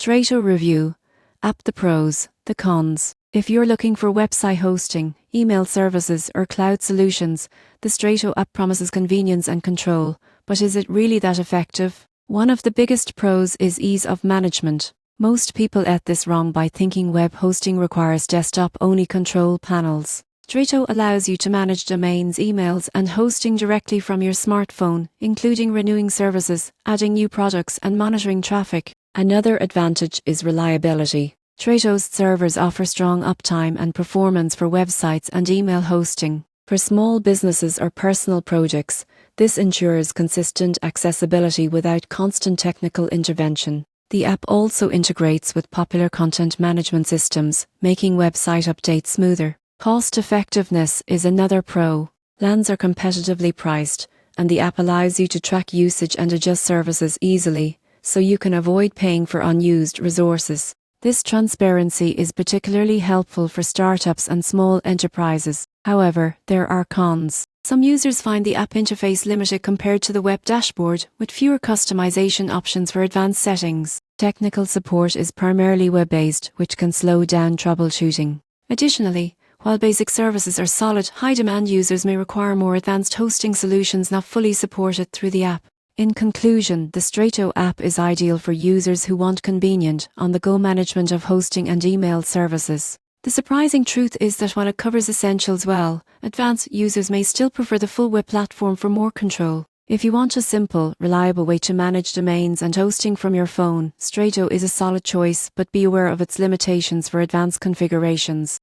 Strato Review. App: the pros, the cons. If you're looking for website hosting, email services, or cloud solutions, the Strato app promises convenience and control, but is it really that effective? One of the biggest pros is ease of management. Most people get this wrong by thinking web hosting requires desktop-only control panels. Strato allows you to manage domains, emails, and hosting directly from your smartphone, including renewing services, adding new products, and monitoring traffic. Another advantage is reliability. Strato's servers offer strong uptime and performance for websites and email hosting. For small businesses or personal projects, this ensures consistent accessibility without constant technical intervention. The app also integrates with popular content management systems, making website updates smoother. Cost effectiveness is another pro. Plans are competitively priced, and the app allows you to track usage and adjust services easily, so you can avoid paying for unused resources. This transparency is particularly helpful for startups and small enterprises. However, there are cons. Some users find the app interface limited compared to the web dashboard, with fewer customization options for advanced settings. Technical support is primarily web-based, which can slow down troubleshooting. Additionally, while basic services are solid, high-demand users may require more advanced hosting solutions not fully supported through the app. In conclusion, the Strato app is ideal for users who want convenient, on-the-go management of hosting and email services. The surprising truth is that while it covers essentials well, advanced users may still prefer the full web platform for more control. If you want a simple, reliable way to manage domains and hosting from your phone, Strato is a solid choice, but be aware of its limitations for advanced configurations.